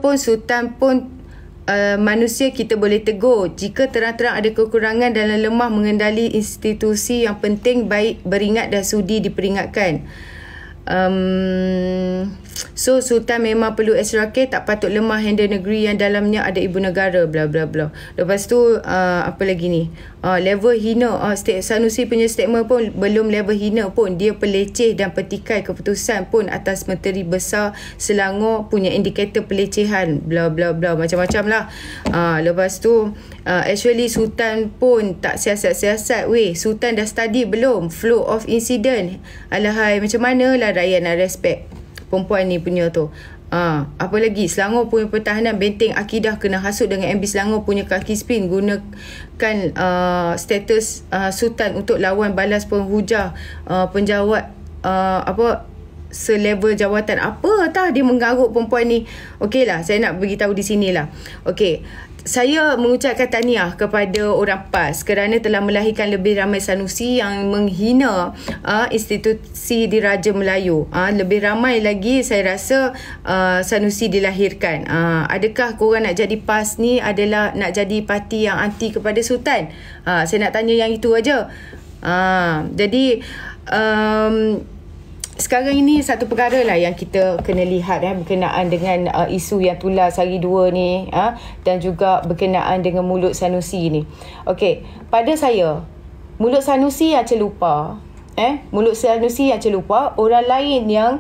pun sultan pun manusia, kita boleh tegur jika terang-terang ada kekurangan dalam lemah mengendali institusi yang penting, baik beringat dan sudi diperingatkan. So sultan memang perlu extra care, tak patut lemah handle negeri yang dalamnya ada ibu negara, bla bla bla. Lepas tu apa lagi ni, level hina. Sanusi punya statement pun belum level hina pun, dia peleceh dan petikai keputusan pun atas Menteri Besar Selangor punya indikator pelecehan, bla bla bla, macam-macam lah. Lepas tu actually sultan pun tak siasat-siasat weh. Sultan dah study belum flow of incident? Alahai, macam mana lah rakyat nak respect perempuan ni punya tu. Apa lagi, Selangor punya pertahanan benteng akidah kena hasut dengan MB Selangor punya kaki spin, gunakan status sultan untuk lawan balas penghujah penjawat selevel jawatan. Apa tah dia menggaruk perempuan ni. Okey lah, saya nak beritahu di sinilah. Okey, saya mengucapkan tahniah kepada orang PAS kerana telah melahirkan lebih ramai Sanusi yang menghina institusi diraja Melayu. Lebih ramai lagi saya rasa Sanusi dilahirkan. Adakah korang nak jadi PAS ni adalah nak jadi parti yang anti kepada Sultan? Saya nak tanya yang itu aja. Jadi sekarang ini satu perkara lah yang kita kena lihat berkenaan dengan isu yang tular sehari dua ni, dan juga berkenaan dengan mulut Sanusi ni. Okey, pada saya, mulut Sanusi yang celupa, mulut Sanusi yang celupa, orang lain yang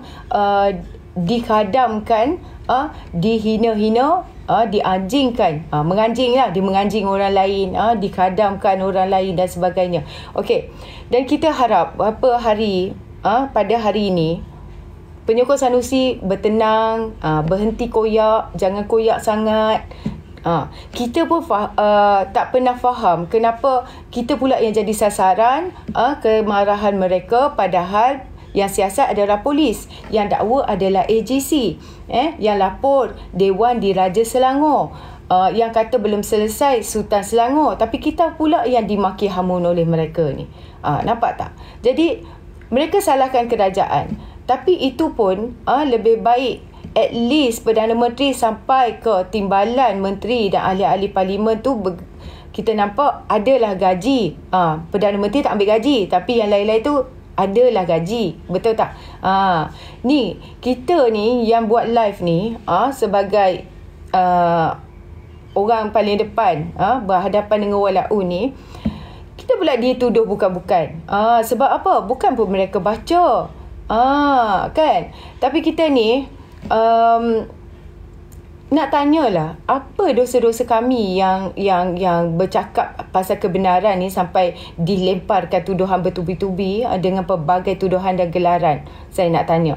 dikadamkan, dihina-hina, dianjingkan, menganjing lah, dia menganjing orang lain, dikadamkan orang lain dan sebagainya. Okey, dan kita harap beberapa hari, pada hari ini penyokong Sanusi bertenang, berhenti koyak, jangan koyak sangat. Kita pun tak pernah faham kenapa kita pula yang jadi sasaran kemarahan mereka, padahal yang siasat adalah polis, yang dakwa adalah AJC, yang lapor Dewan Diraja Selangor, yang kata belum selesai Sultan Selangor, tapi kita pula yang dimaki hamun oleh mereka ni. Nampak tak? Jadi mereka salahkan kerajaan, tapi itu pun lebih baik at least Perdana Menteri sampai ke timbalan menteri dan ahli-ahli parlimen tu kita nampak adalah gaji. Perdana Menteri tak ambil gaji, tapi yang lain-lain tu adalah gaji. Betul tak? Ni kita ni yang buat live ni sebagai orang paling depan berhadapan dengan Walau ni, kita pula dituduh bukan-bukan. Sebab apa? Bukan pun mereka baca. Kan? Tapi kita ni nak tanyalah, apa dosa-dosa kami yang bercakap pasal kebenaran ni sampai dilemparkan tuduhan bertubi-tubi dengan pelbagai tuduhan dan gelaran. Saya nak tanya.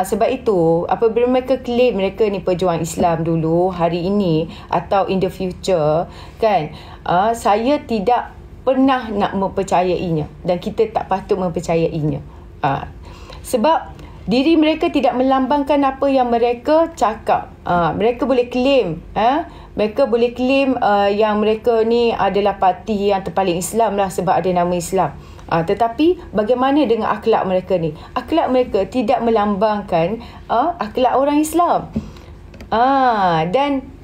Sebab itu, apabila mereka claim mereka ni pejuang Islam dulu, hari ini atau in the future, kan? Saya tidak pernah nak mempercayainya, dan kita tak patut mempercayainya. Sebab diri mereka tidak melambangkan apa yang mereka cakap. Mereka boleh claim, mereka boleh claim yang mereka ni adalah parti yang terpaling Islam lah sebab ada nama Islam. Tetapi bagaimana dengan akhlak mereka ni? Akhlak mereka tidak melambangkan akhlak orang Islam. Dan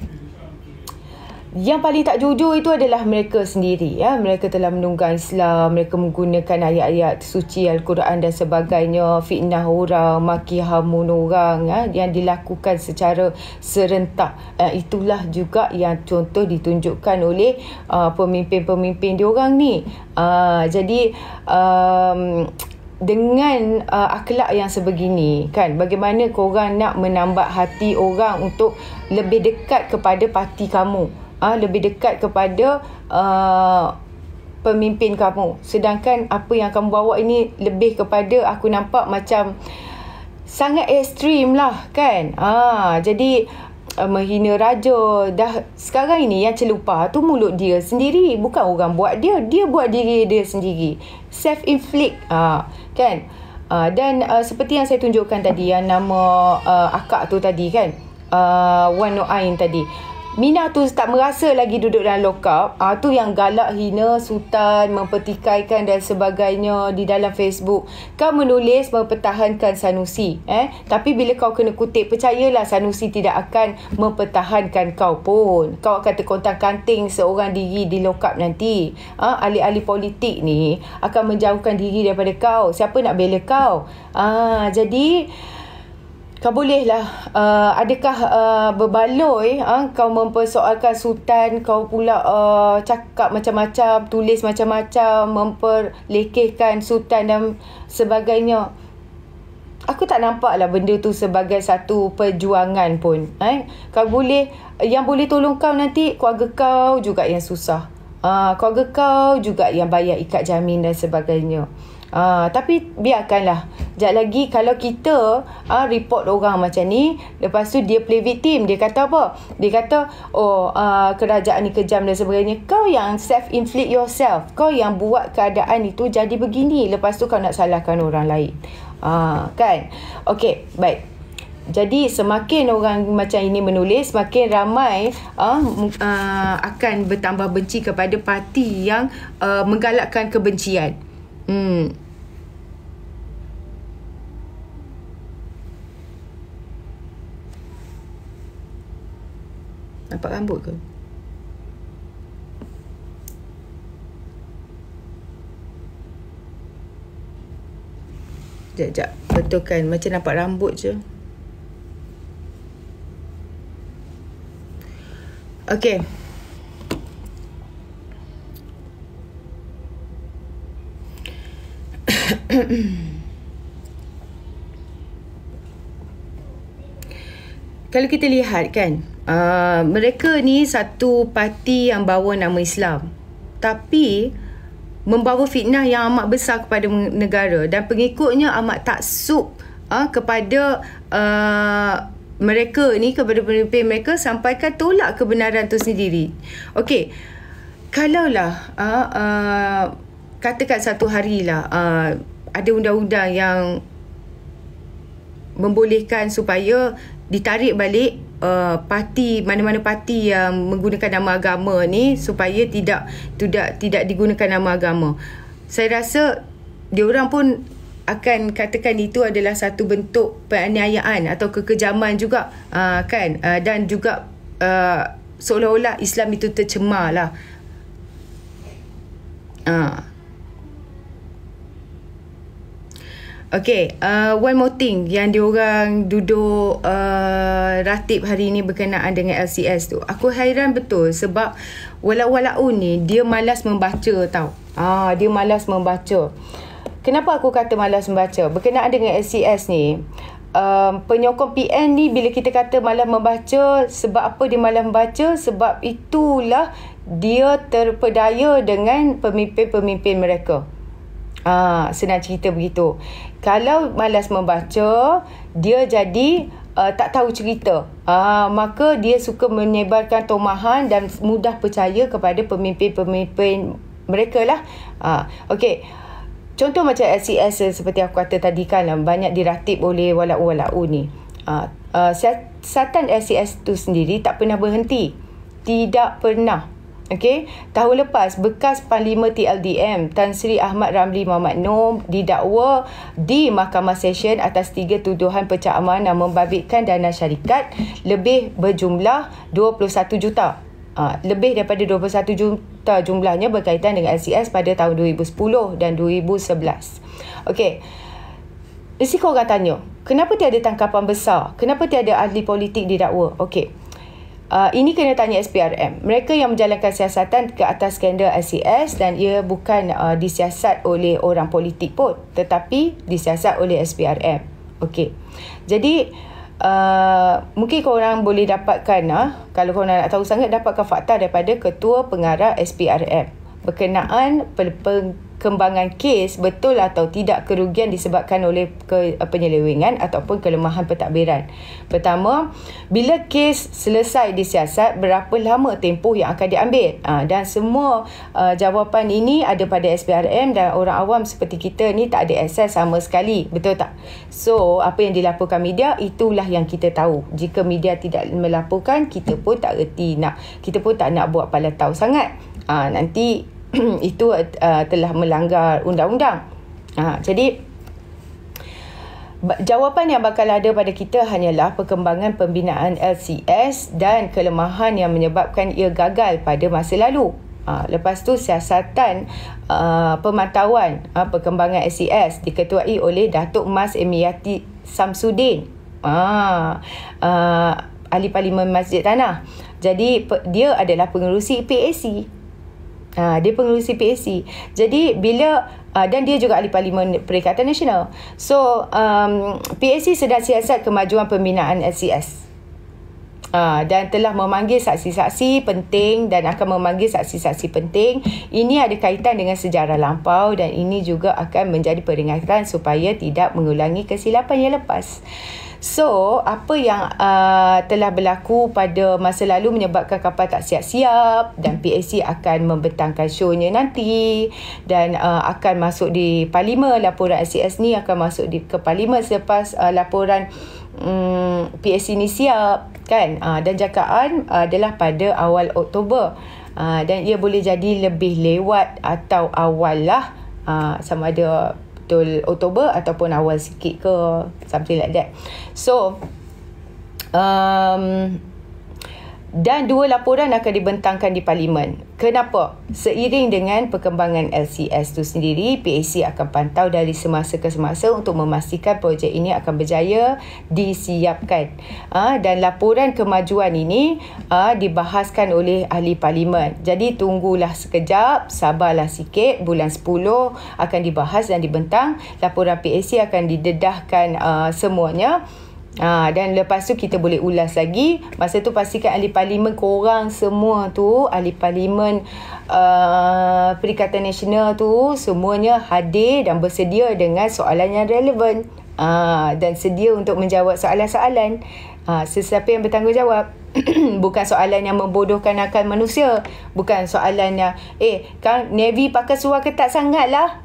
yang paling tak jujur itu adalah mereka sendiri. Mereka telah menunggang Islam, mereka menggunakan ayat-ayat suci Al-Quran dan sebagainya, fitnah orang, maki hamun orang, yang dilakukan secara serentak. Itulah juga yang contoh ditunjukkan oleh pemimpin-pemimpin diorang ni. Jadi dengan akhlak yang sebegini, kan, bagaimana korang nak menambah hati orang untuk lebih dekat kepada parti kamu, lebih dekat kepada pemimpin kamu, sedangkan apa yang kamu bawa ini lebih kepada, aku nampak macam sangat ekstrim lah, kan. Jadi menghina raja. Dah sekarang ini yang celupa tu mulut dia sendiri, bukan orang buat dia buat diri dia sendiri, self inflict, kan. Dan seperti yang saya tunjukkan tadi, yang nama akak tu tadi, kan, Wan Nur Ain tadi, Mina tu tak merasa lagi duduk dalam lockup. Tu yang galak, hina Sultan, mempertikaikan dan sebagainya di dalam Facebook. Kau menulis mempertahankan Sanusi. Tapi bila kau kena kutip, percayalah Sanusi tidak akan mempertahankan kau pun. Kau akan terkontang-kanting seorang diri di lockup nanti. Ahli-ahli politik ni akan menjauhkan diri daripada kau. Siapa nak bela kau? Jadi kau bolehlah, adakah berbaloi kau mempersoalkan Sultan, kau pula cakap macam-macam, tulis macam-macam, memperlekehkan Sultan dan sebagainya. Aku tak nampaklah benda tu sebagai satu perjuangan pun. Kau boleh, yang boleh tolong kau nanti keluarga kau juga yang susah. Keluarga kau juga yang bayar ikat jamin dan sebagainya. Tapi biarkanlah. Sekejap lagi kalau kita report orang macam ni, lepas tu dia play victim, dia kata apa? Dia kata kerajaan ni kejam dan sebagainya. Kau yang self-inflict yourself. Kau yang buat keadaan itu jadi begini. Lepas tu kau nak salahkan orang lain. Kan? Okey, baik. Jadi semakin orang macam ini menulis, semakin ramai akan bertambah benci kepada parti yang menggalakkan kebencian. Nampak rambut ke? Sekejap, betulkan. Macam nampak rambut je. Okey. Kalau kita lihat kan, mereka ni satu parti yang bawa nama Islam, tapi membawa fitnah yang amat besar kepada negara dan pengikutnya amat taksub kepada mereka ni, kepada pemimpin mereka, sampaikan tolak kebenaran tu sendiri. Okey, kalaulah katakan satu harilah ada undang-undang yang membolehkan supaya ditarik balik parti, mana-mana parti yang menggunakan nama agama ni supaya tidak digunakan nama agama. Saya rasa diorang pun akan katakan itu adalah satu bentuk penganiayaan atau kekejaman juga, kan, dan juga seolah-olah Islam itu tercemar lah. Okay, one more thing yang diorang duduk ratib hari ni berkenaan dengan LCS tu. Aku hairan betul sebab walau-walau ni dia malas membaca tau. Dia malas membaca. Kenapa aku kata malas membaca? Berkenaan dengan LCS ni, penyokong PN ni bila kita kata malas membaca, sebab apa dia malas membaca? Sebab itulah dia terpedaya dengan pemimpin-pemimpin mereka. Senang cerita begitu. Kalau malas membaca, dia jadi tak tahu cerita. Maka dia suka menyebarkan tomahan dan mudah percaya kepada pemimpin-pemimpin mereka lah. Okey. Contoh macam LCS seperti aku kata tadi kan, banyak diratib oleh walau-walau ni. Siasatan LCS tu sendiri tak pernah berhenti. Tidak pernah. Okey, tahun lepas bekas Panglima TLDM Tan Sri Ahmad Ramli Muhammad Noor didakwa di Mahkamah Session atas 3 tuduhan percamaran dan membabitkan dana syarikat lebih berjumlah 21 juta. Lebih daripada 21 juta jumlahnya berkaitan dengan LCS pada tahun 2010 dan 2011. Okey. Mesti korang tanya, kenapa tiada tangkapan besar? Kenapa tiada ahli politik didakwa? Okey. Ini kena tanya SPRM. Mereka yang menjalankan siasatan ke atas skandal LCS dan ia bukan disiasat oleh orang politik pun, tetapi disiasat oleh SPRM. Okey. Jadi mungkin korang boleh dapatkan, kalau korang nak tahu sangat, dapatkan fakta daripada Ketua Pengarah SPRM berkenaan perkembangan kes betul atau tidak kerugian disebabkan oleh penyelewengan ataupun kelemahan pentadbiran. Pertama, bila kes selesai disiasat, berapa lama tempoh yang akan diambil? Dan semua jawapan ini ada pada SPRM, dan orang awam seperti kita ni tak ada akses sama sekali. Betul tak? So, apa yang dilaporkan media, itulah yang kita tahu. Jika media tidak melaporkan, kita pun tak reti kita pun tak nak buat pala tahu sangat. Nanti itu telah melanggar undang-undang. Jadi jawapan yang bakal ada pada kita hanyalah perkembangan pembinaan LCS dan kelemahan yang menyebabkan ia gagal pada masa lalu. Lepas tu siasatan pemantauan perkembangan LCS diketuai oleh Datuk Mas Emiati Samsudin, Ahli Parlimen Masjid Tanah. Jadi dia adalah pengerusi PAC. Dia pengerusi PAC. Jadi bila dan dia juga Ahli Parlimen Perikatan Nasional. So PAC sedang siasat kemajuan pembinaan LCS. Dan telah memanggil saksi-saksi penting dan akan memanggil saksi-saksi penting. Ini ada kaitan dengan sejarah lampau dan ini juga akan menjadi peringatan supaya tidak mengulangi kesilapan yang lepas. So, apa yang telah berlaku pada masa lalu menyebabkan kapal tak siap-siap, dan PAC akan membentangkan show-nya nanti dan akan masuk di Parlimen. Laporan LCS ni akan masuk ke Parlimen selepas laporan PAC ni siap, kan? Dan jangkaan adalah pada awal Oktober, dan ia boleh jadi lebih lewat atau awal lah, sama ada betul Oktober ataupun awal sikit ke, something like that. So dan 2 laporan akan dibentangkan di Parlimen. Kenapa? Seiring dengan perkembangan LCS itu sendiri, PAC akan pantau dari semasa ke semasa untuk memastikan projek ini akan berjaya disiapkan. Dan laporan kemajuan ini dibahaskan oleh ahli Parlimen. Jadi tunggulah sekejap, sabarlah sikit, bulan 10 akan dibahas dan dibentang. Laporan PAC akan didedahkan semuanya. Dan lepas tu kita boleh ulas lagi. Masa tu pastikan ahli Parlimen korang semua tu, ahli Parlimen Perikatan Nasional tu, semuanya hadir dan bersedia dengan soalan yang relevan, dan sedia untuk menjawab soalan-soalan sesiapa yang bertanggungjawab. Bukan soalan yang membodohkan akal manusia. Bukan soalan yang kan Navy pakai seluar ketat sangat lah,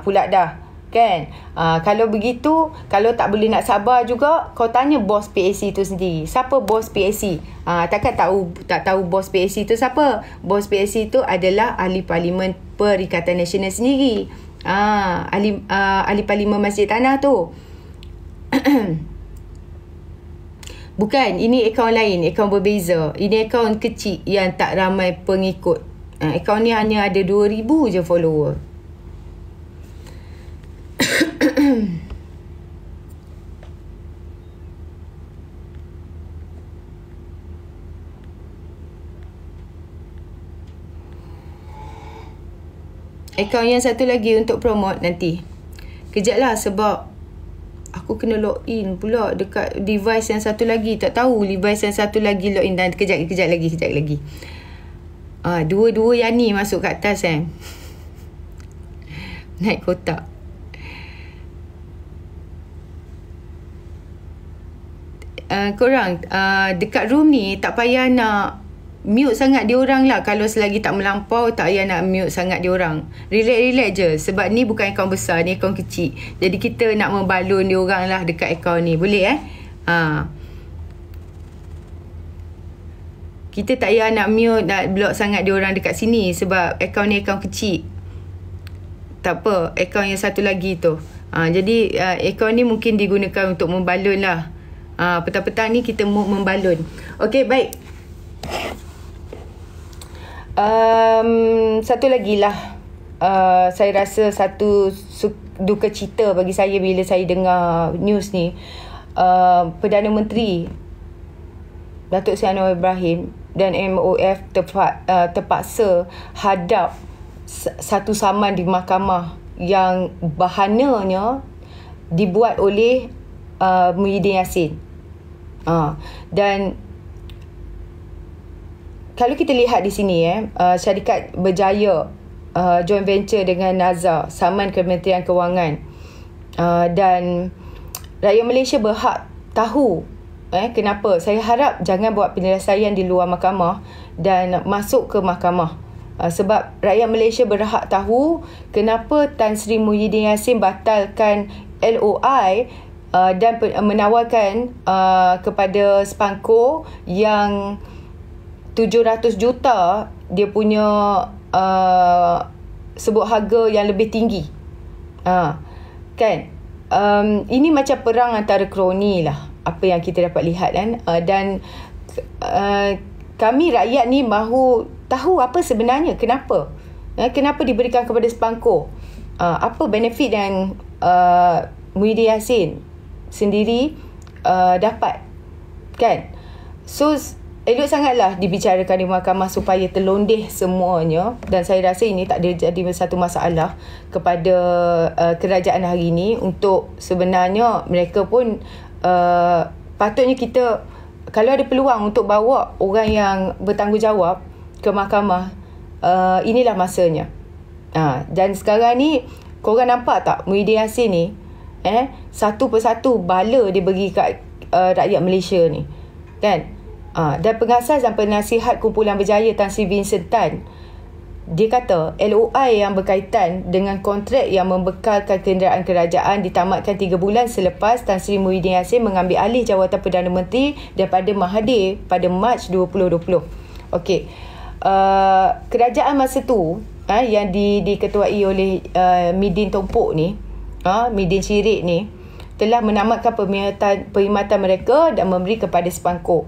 pula dah, kan? Kalau begitu, kalau tak boleh nak sabar juga, kau tanya bos PAC tu sendiri. Siapa bos PAC? Tak tahu bos PAC tu siapa? Bos PAC tu adalah ahli Parlimen Perikatan Nasional sendiri. Ahli Parlimen Masjid Tanah tu. Bukan, ini akaun lain, akaun berbeza. Ini akaun kecil yang tak ramai pengikut. Akaun ni hanya ada 2,000 je follower. Akaun yang satu lagi untuk promote nanti. Kejap lah, sebab aku kena login pula dekat device yang satu lagi. Tak tahu device yang satu lagi login. Dan kejap lagi. Dua-dua yang ni masuk kat atas kan. Naik kotak. Korang dekat room ni tak payah nak mute sangat diorang lah. Kalau selagi tak melampau, tak payah nak mute sangat diorang. Relax je. Sebab ni bukan akaun besar, ni akaun kecil. Jadi kita nak membalun diorang lah dekat akaun ni. Boleh kita tak payah nak mute, nak block sangat diorang dekat sini. Sebab akaun ni akaun kecil. Tak apa, akaun yang satu lagi tu. Jadi akaun ni mungkin digunakan untuk membalun lah. Petang-petang ni kita membalun. Okey, baik. Satu lagi lah, saya rasa satu duka cita bagi saya bila saya dengar news ni. Perdana Menteri Datuk Seri Anwar Ibrahim dan MOF terpaksa hadap satu saman di mahkamah yang bahananya dibuat oleh Muhyiddin Yassin. Dan kalau kita lihat di sini syarikat berjaya joint venture dengan NASA, saman Kementerian Kewangan. Dan rakyat Malaysia berhak tahu kenapa. Saya harap jangan buat penyelesaian di luar mahkamah dan masuk ke mahkamah. Sebab rakyat Malaysia berhak tahu kenapa Tan Sri Muhyiddin Yassin batalkan LOI dan menawarkan kepada Spanco yang 700 juta dia punya sebut harga yang lebih tinggi. Kan? Ini macam perang antara kroni lah, apa yang kita dapat lihat kan. Dan kami rakyat ni mahu tahu apa sebenarnya, kenapa diberikan kepada Spanco, apa benefit yang Muhyiddin Yassin sendiri dapat, kan. So elok sangatlah dibicarakan di mahkamah supaya terlondeh semuanya. Dan saya rasa ini tak ada jadi satu masalah kepada kerajaan hari ini. Untuk sebenarnya mereka pun patutnya kita, kalau ada peluang untuk bawa orang yang bertanggungjawab ke mahkamah, inilah masanya. Dan sekarang ni korang nampak tak Muhyiddin Yassin ni satu persatu bala dia bagi kat rakyat Malaysia ni, kan. Dan pengasas dan penasihat Kumpulan Berjaya Tan Sri Vincent Tan, dia kata LOI yang berkaitan dengan kontrak yang membekalkan kenderaan kerajaan ditamatkan 3 bulan selepas Tan Sri Muhyiddin Yassin mengambil alih jawatan Perdana Menteri daripada Mahathir pada Mac 2020. Okey. Kerajaan masa tu yang diketuai oleh Midin Tompok ni, Midin Syirik ni, telah menamatkan perkhidmatan mereka dan memberi kepada Spanco.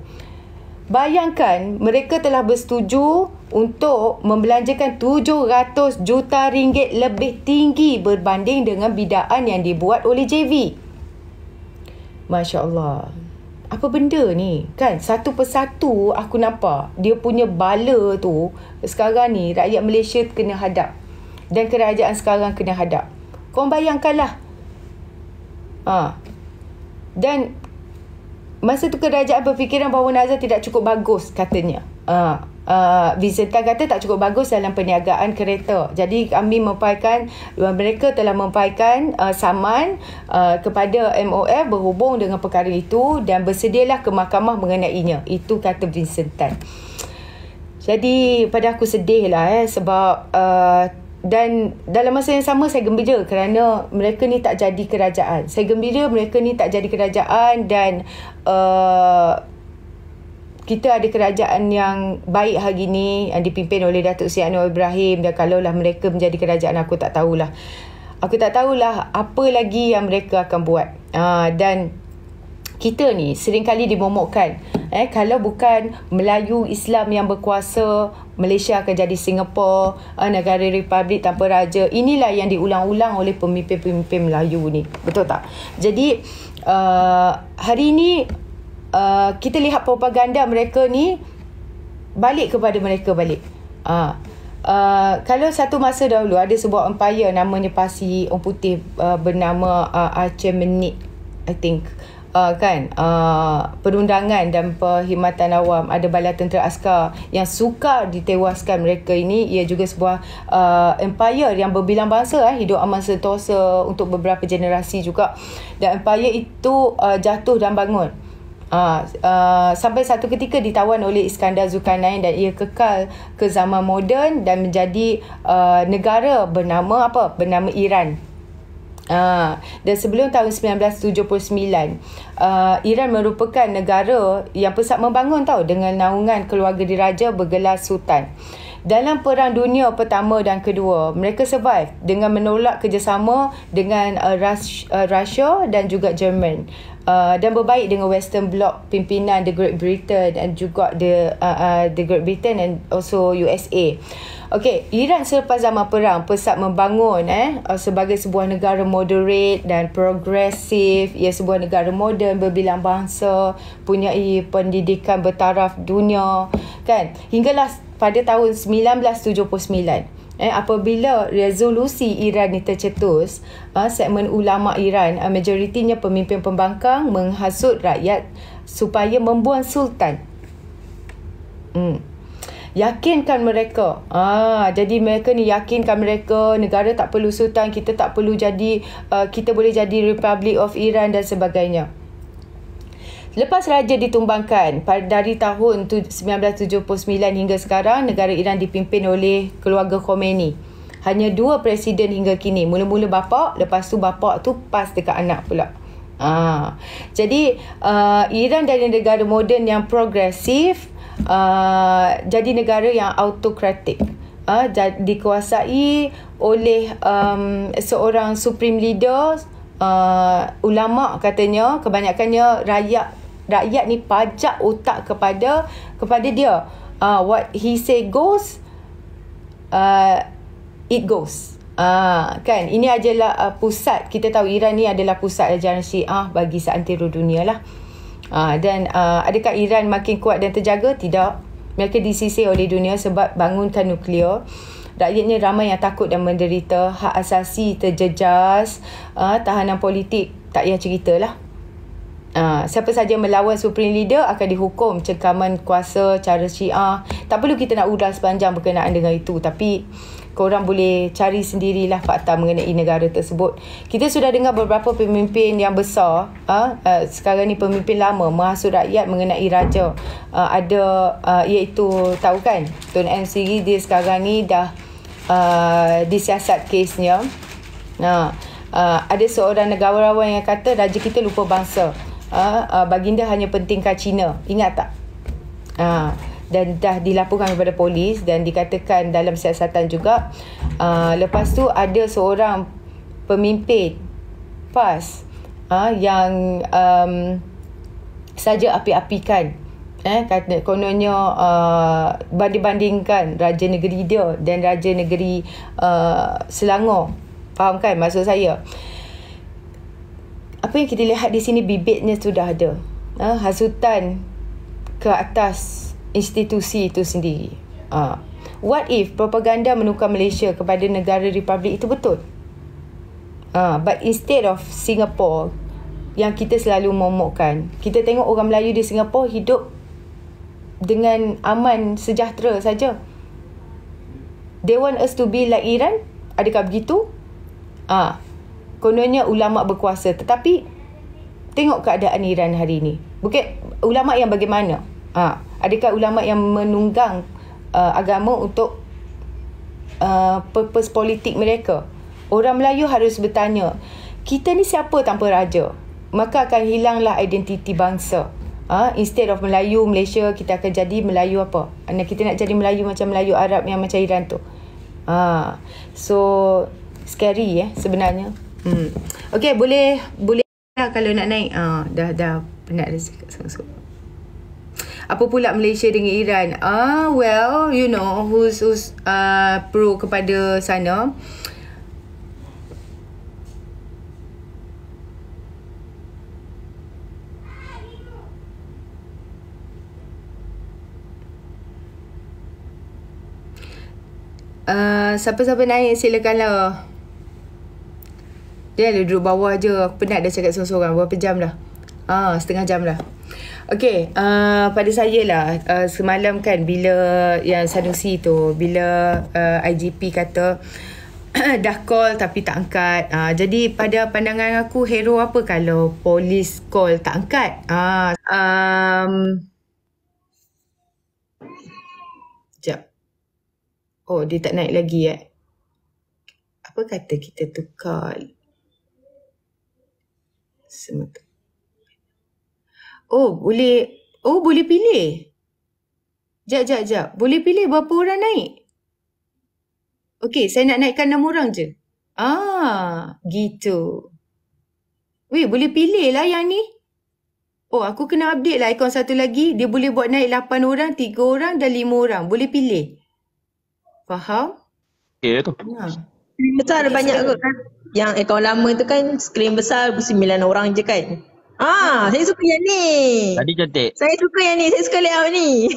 Bayangkan mereka telah bersetuju untuk membelanjakan 700 juta ringgit lebih tinggi berbanding dengan bidaan yang dibuat oleh JV. Masya Allah. Apa benda ni? Kan satu persatu aku nampak dia punya bala tu sekarang ni rakyat Malaysia kena hadap. Dan kerajaan sekarang kena hadap. Korang bayangkanlah. Dan masa tu kerajaan berfikiran bahawa Nazar tidak cukup bagus katanya. Vincent Tan kata tak cukup bagus dalam perniagaan kereta. Jadi kami mempailkan, mereka telah mempailkan saman kepada MOF berhubung dengan perkara itu dan bersedialah ke mahkamah mengenainya. Itu kata Vincent Tan. Jadi pada aku sedih lah sebab dan dalam masa yang sama saya gembira kerana mereka ni tak jadi kerajaan. Saya gembira mereka ni tak jadi kerajaan dan kita ada kerajaan yang baik hari ni yang dipimpin oleh Datuk Seri Anwar Ibrahim. Dan kalaulah mereka menjadi kerajaan, aku tak tahulah apa lagi yang mereka akan buat. Dan kita ni seringkali dimomokkan, kalau bukan Melayu Islam yang berkuasa, Malaysia akan jadi Singapura, negara republik tanpa raja. Inilah yang diulang-ulang oleh pemimpin-pemimpin Melayu ni. Betul tak? Jadi hari ini kita lihat propaganda mereka ni balik kepada mereka balik. Kalau satu masa dahulu ada sebuah empire namanya Parsi Orang Putih bernama Achaemenid, I think. Perundangan dan perkhidmatan awam, ada bala tentera askar yang sukar ditewaskan. Mereka ini ia juga sebuah empire yang berbilang bangsa, hidup aman sentosa untuk beberapa generasi juga. Dan empire itu jatuh dan bangun sampai satu ketika ditawan oleh Iskandar Zulkarnain dan ia kekal ke zaman moden dan menjadi negara bernama Iran. Dan sebelum tahun 1979, Iran merupakan negara yang pesat membangun dengan naungan keluarga diraja bergelar Sultan. Dalam Perang Dunia Pertama dan Kedua, mereka survive dengan menolak kerjasama dengan Russia dan juga Jerman, dan berbaik dengan Western Bloc pimpinan the Great Britain dan juga the Great Britain and also USA. Okey, Iran selepas zaman perang pesat membangun sebagai sebuah negara moderate dan progresif. Ia sebuah negara moden berbilang bangsa, punyai pendidikan bertaraf dunia, kan. Hinggalah pada tahun 1979 apabila resolusi Iran ni tercetus, segmen ulama Iran, majoritinya pemimpin pembangkang, menghasut rakyat supaya membuang sultan. Yakinkan mereka. Jadi mereka ni yakinkan mereka, negara tak perlu sultan, kita tak perlu jadi, kita boleh jadi Republic of Iran dan sebagainya. Lepas raja ditumbangkan dari tahun 1979 hingga sekarang, negara Iran dipimpin oleh keluarga Khomeini. Hanya 2 presiden hingga kini. Mula-mula bapa, lepas tu bapa tu pas dekat anak pula. Jadi Iran dari negara moden yang progresif, jadi negara yang autokratik. Dikuasai oleh seorang supreme leader, ulama katanya, kebanyakannya rakyat ni pajak otak kepada dia. What he say goes, it goes. Kan, ini adalah pusat, kita tahu Iran ni adalah pusat ajaran Syiah bagi seantero dunia lah. Dan adakah Iran makin kuat dan terjaga? Tidak. Mereka disisir oleh dunia sebab bangunkan nuklear. Rakyatnya ramai yang takut dan menderita. Hak asasi terjejas. Tahanan politik tak payah ceritalah. Siapa saja melawan Supreme Leader akan dihukum cengkaman kuasa cara Syiah. Tak perlu kita nak ulas panjang berkenaan dengan itu, tapi korang boleh cari sendirilah fakta mengenai negara tersebut. Kita sudah dengar beberapa pemimpin yang besar, sekarang ni pemimpin lama, menghasut rakyat mengenai raja. Iaitu tahu kan, Tun M sendiri dia sekarang ni dah disiasat kesnya. Ada seorang negarawan yang kata raja kita lupa bangsa. Baginda hanya pentingkan Cina. Ingat tak? Dan dah dilaporkan kepada polis dan dikatakan dalam siasatan juga. Lepas tu ada seorang pemimpin PAS yang saja api-apikan, kononnya banding-bandingkan Raja Negeri dia dan Raja Negeri Selangor. Faham kan maksud saya? Apa yang kita lihat di sini, bibitnya sudah ada. Hasutan ke atas institusi itu sendiri. What if propaganda menukar Malaysia kepada negara republik itu betul? But instead of Singapore yang kita selalu momokkan, kita tengok orang Melayu di Singapura hidup dengan aman sejahtera saja. They want us to be like Iran? Adakah begitu? Kononnya ulama berkuasa, tetapi tengok keadaan Iran hari ini. Bukan ulama yang bagaimana? Adakah ulama yang menunggang agama untuk purpose politik mereka? Orang Melayu harus bertanya, kita ni siapa tanpa raja? Maka akan hilanglah identiti bangsa. Instead of Melayu Malaysia, kita akan jadi Melayu apa? Kita nak jadi Melayu macam Melayu Arab yang macam Iran tu. So scary sebenarnya. Okay, boleh kalau nak naik. Dah penat dah cakap sangat. Apa pula Malaysia dengan Iran? Well, you know who's pro kepada sana. Siapa-siapa naik silakanlah. Dia duduk bawah je. Aku penat dah cakap seorang-seorang. Berapa jam dah? Setengah jam dah. Okay, pada saya lah, semalam kan bila yang Sanusi tu, bila IGP kata dah call tapi tak angkat. Jadi pada pandangan aku, hero apa kalau polis call tak angkat? Sekejap. Oh, dia tak naik lagi Apa kata kita tukar semata. Boleh pilih. Jap. Boleh pilih berapa orang naik? Okey, saya nak naikkan 6 orang je. Gitu. Weh, boleh pilih lah yang ni. Aku kena update lah ikon satu lagi. Dia boleh buat naik 8 orang, 3 orang dan 5 orang. Boleh pilih. Faham? Okay tu. Besar ada banyak kot kan. Yang akaun lama tu kan skrin besar 9 orang je kan. Saya suka yang ni. Tadi cantik. Saya suka yang ni. Saya suka layout ni.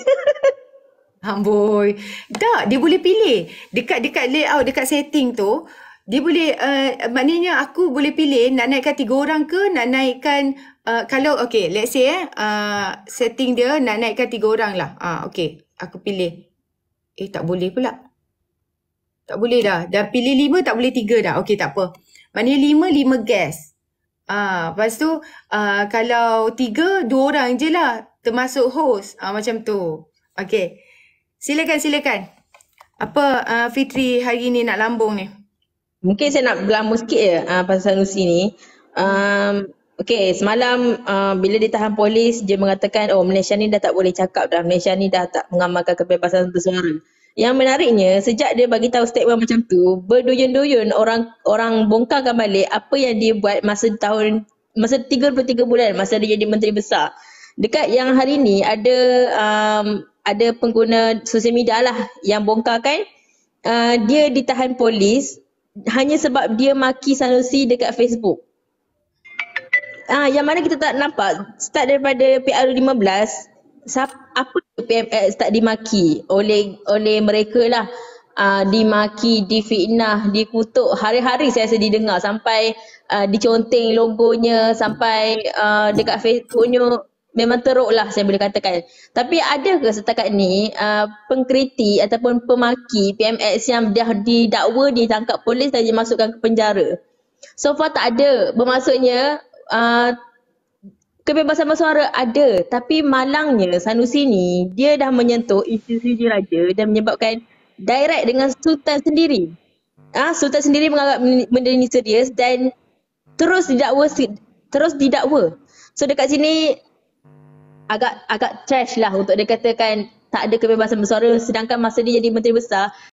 Amboi. Tak, dia boleh pilih. Dekat layout, dekat setting tu, dia boleh, maknanya aku boleh pilih nak naikkan 3 orang ke, nak naikkan, kalau, let's say, setting dia nak naikkan 3 orang lah. Okay, aku pilih. Tak boleh pula. Tak boleh dah. Dah pilih 5 tak boleh 3 dah. Okey, tak apa. Maknanya 5 guest. Lepas tu kalau 3, 2 orang je lah. Termasuk host. Macam tu. Okey. Silakan. Apa Fitri hari ni nak lambung ni? Mungkin saya nak berlambung sikit je pasal Sanusi ni. Okay, semalam bila ditahan polis, dia mengatakan Malaysia ni dah tak boleh cakap dah. Malaysia ni dah tak mengamalkan kebebasan bersuara. Yang menariknya, sejak dia bagi tahu statement macam tu, berduyun-duyun orang bongkarkan balik apa yang dia buat masa 33 bulan masa dia jadi Menteri Besar. Dekat yang hari ni ada pengguna sosial media lah yang bongkarkan dia ditahan polis hanya sebab dia maki Sanusi dekat Facebook. Yang mana kita tak nampak start daripada PR15 apa PMX tak dimaki oleh mereka lah. Dimaki, difitnah, dikutuk, hari-hari saya rasa didengar sampai diconteng logonya, sampai dekat Facebooknya memang teruk lah saya boleh katakan. Tapi ada ke setakat ni pengkritik ataupun pemaki PMX yang dah didakwa, ditangkap polis dan dimasukkan ke penjara? So far tak ada. Bermaksudnya kebebasan bersuara ada, tapi malangnya Sanusi ni dia dah menyentuh institusi diraja dan menyebabkan direct dengan sultan sendiri. Sultan sendiri menganggap benda ni serius dan terus didakwa. So dekat sini agak trash lah untuk dia katakan tak ada kebebasan bersuara, sedangkan masa dia jadi Menteri Besar